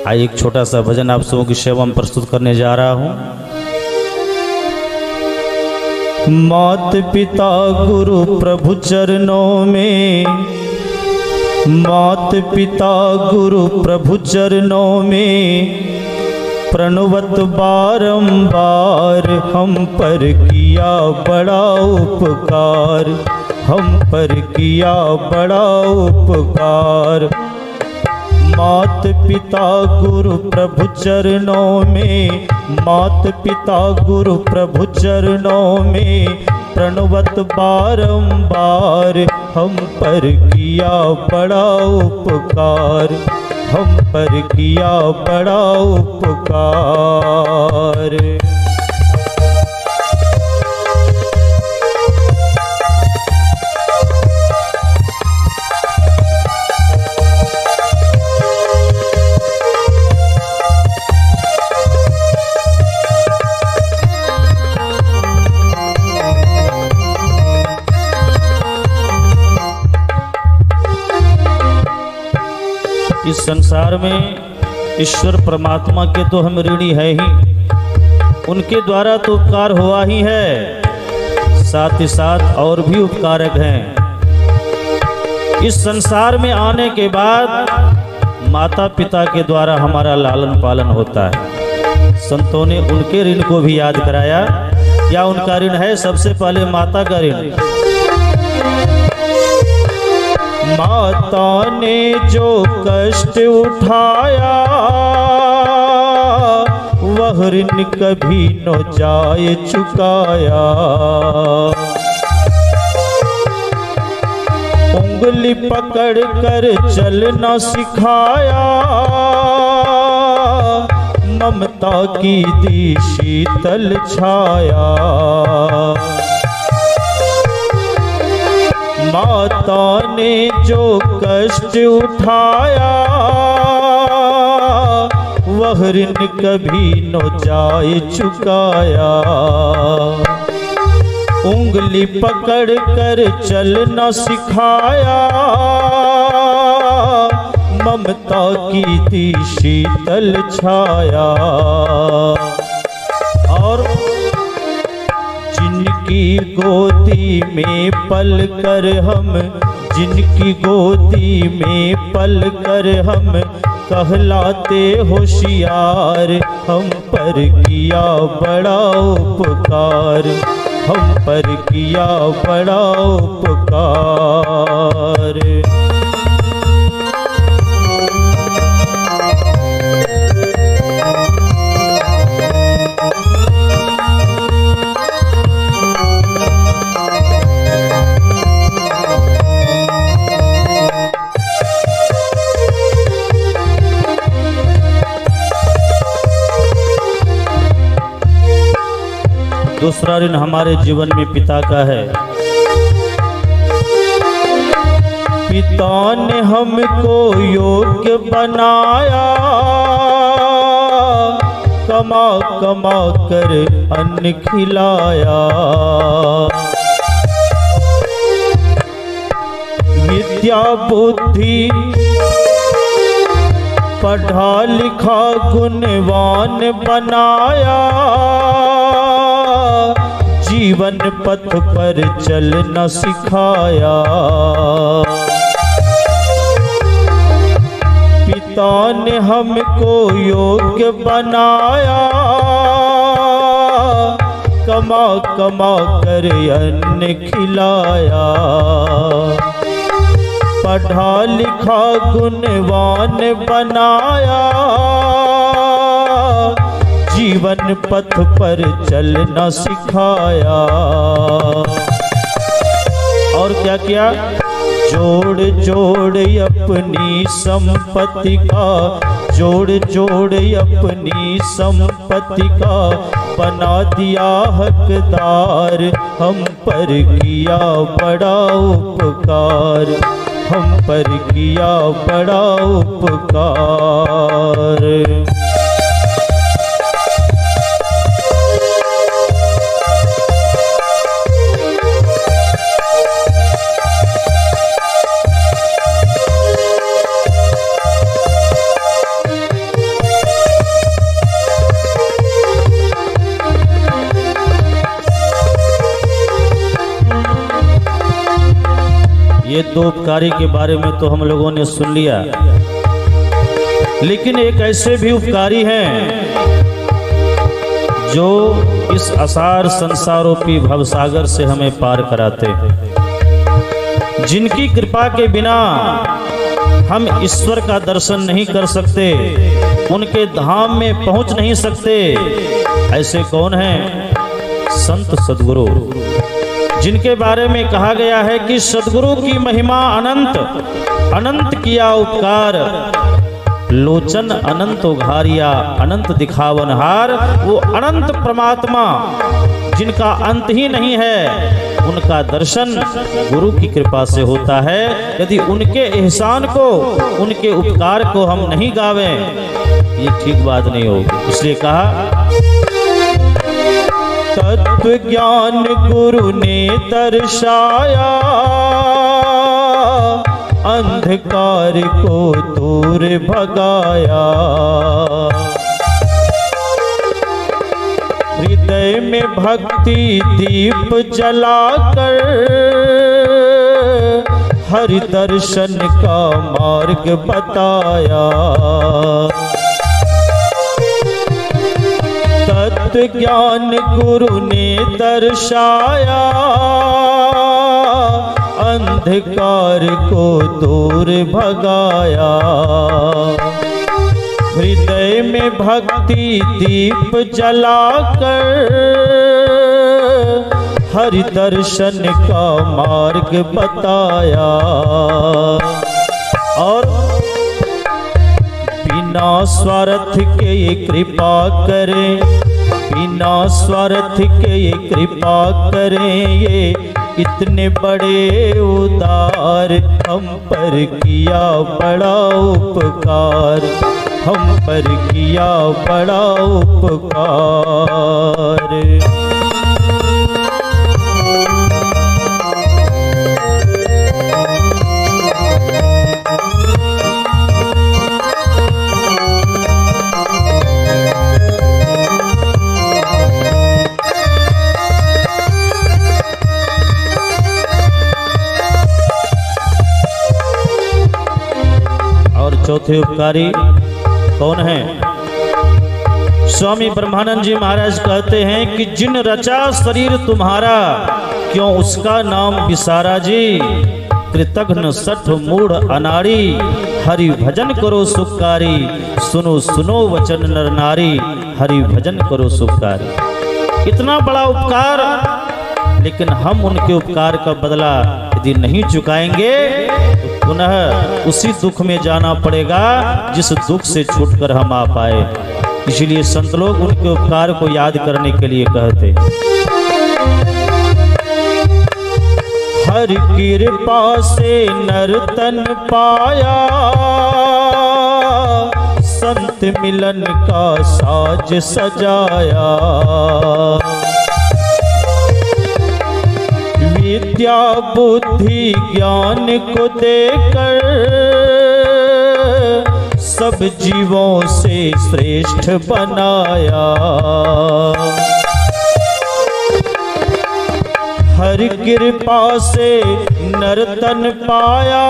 आइए एक छोटा सा भजन आप सबों की सेवा में प्रस्तुत करने जा रहा हूँ। मात पिता गुरु प्रभु चरणों में, मात पिता गुरु प्रभु चरणों में, प्रणवत बारंबार हम पर किया बड़ा उपकार, हम पर किया बड़ा उपकार। मात पिता गुरु प्रभु चरणों में, मात पिता गुरु प्रभु चरणों में, प्रणवत बारंबार हम पर किया बड़ा उपकार, हम पर किया बड़ा उपकार। इस संसार में ईश्वर परमात्मा के तो हम ऋणी है ही, उनके द्वारा तो उपकार हुआ ही है, साथ ही साथ और भी उपकारक हैं। इस संसार में आने के बाद माता पिता के द्वारा हमारा लालन पालन होता है। संतों ने उनके ऋण को भी याद कराया। क्या उनका ऋण है? सबसे पहले माता का ऋण। माता ने जो कष्ट उठाया वह ऋण कभी न जाए चुकाया। उंगली पकड़ कर चलना सिखाया, ममता की दी शीतल छाया। माता ने जो कष्ट उठाया वह ऋण कभी न जाए चुकाया। उंगली पकड़ कर चलना सिखाया, ममता की दी शीतल छाया। और जिनकी गोदी में पल कर हम, जिनकी गोदी में पल कर हम कहलाते होशियार, हम पर किया बड़ा उपकार, हम पर किया बड़ा उपकार। दूसरा ऋण हमारे जीवन में पिता का है। पिता ने हमको योग्य बनाया, कमा कमा कर अन्न खिलाया। विद्या बुद्धि पढ़ा लिखा गुणवान बनाया, जीवन पथ पर चलना सिखाया। पिता ने हमको योग्य बनाया, कमा कमा कर अन्न खिलाया। पढ़ा लिखा गुणवान बनाया, जीवन पथ पर चलना सिखाया। और क्या किया? जोड़ जोड़ अपनी संपत्ति का, जोड़ जोड़ अपनी संपत्ति का बना दिया हकदार, हम पर किया बड़ा उपकार, हम पर किया बड़ा उपकार। ये दो उपकारी के बारे में तो हम लोगों ने सुन लिया, लेकिन एक ऐसे भी उपकारी हैं जो इस असार संसारोपी भवसागर से हमें पार कराते हैं, जिनकी कृपा के बिना हम ईश्वर का दर्शन नहीं कर सकते, उनके धाम में पहुंच नहीं सकते। ऐसे कौन हैं? संत सद्गुरु, जिनके बारे में कहा गया है कि सद्गुरु की महिमा अनंत, अनंत किया उपकार, लोचन अनंत उघारिया, अनंत दिखावनहार। वो अनंत परमात्मा जिनका अंत ही नहीं है, उनका दर्शन गुरु की कृपा से होता है। यदि उनके एहसान को, उनके उपकार को हम नहीं गावें, ये ठीक बात नहीं होगी। इसलिए कहा तत्व ज्ञान गुरु ने दर्शाया, अंधकार को दूर भगाया। हृदय में भक्ति दीप जलाकर, हरि दर्शन का मार्ग बताया। तत्व ज्ञान गुरु ने दर्शाया, अंधकार को दूर भगाया। हृदय में भक्ति दीप जलाकर, हरि दर्शन का मार्ग बताया। और बिना स्वार्थ के ये कृपा करें, बिना स्वार्थ के ये कृपा करें, ये इतने बड़े उदार, हम पर किया बड़ा उपकार, हम पर किया बड़ा उपकार। चौथे उपकारी कौन हैं? स्वामी ब्रह्मानंद जी महाराज कहते हैं कि जिन रचा शरीर तुम्हारा, क्यों उसका नाम विसारा जी। कृतघ्न सठ मूढ़ अनाड़ी, हरि भजन करो सुखकारी। सुनो सुनो वचन नर नारी, हरि भजन करो सुखकारी। इतना बड़ा उपकार, लेकिन हम उनके उपकार का बदला यदि नहीं चुकाएंगे तो पुनः उसी दुख में जाना पड़ेगा जिस दुख से छूटकर हम आ पाए। इसलिए संत लोग उनके उपकार को याद करने के लिए कहते। हर कृपा से नर तन पाया, संत मिलन का साज सजाया। विद्या बुद्धि ज्ञान को देकर, सब जीवों से श्रेष्ठ बनाया। हर कृपा से नर तन पाया,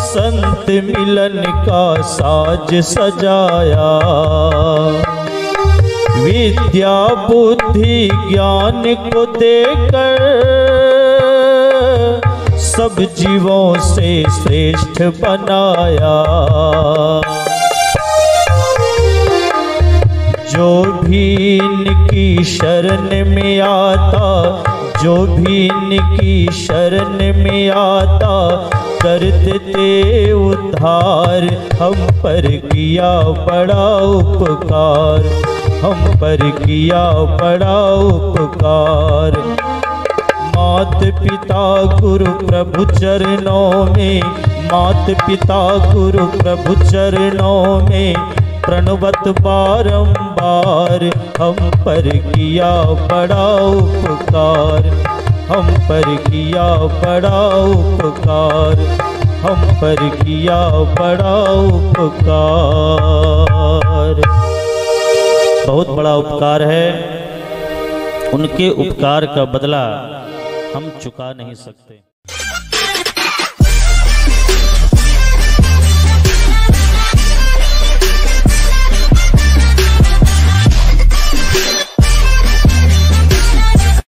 संत मिलन का साज सजाया। विद्या बुद्धि ज्ञान को देकर, सब जीवों से श्रेष्ठ बनाया। जो भी इनकी शरण में आता, जो भी इनकी शरण में आता, कर देते उद्धार। हम पर किया बड़ा उपकार, हम पर किया बड़ा उपकार। मात पिता गुरु प्रभु चरणों में, मात पिता गुरु प्रभु चरणों में, प्रणवत बारंबार। हम पर किया बड़ा उपकार, हम पर किया बड़ा उपकार, हम पर किया बड़ा उपकार। बहुत बड़ा उपकार है। उनके उपकार का बदला हम चुका नहीं सकते।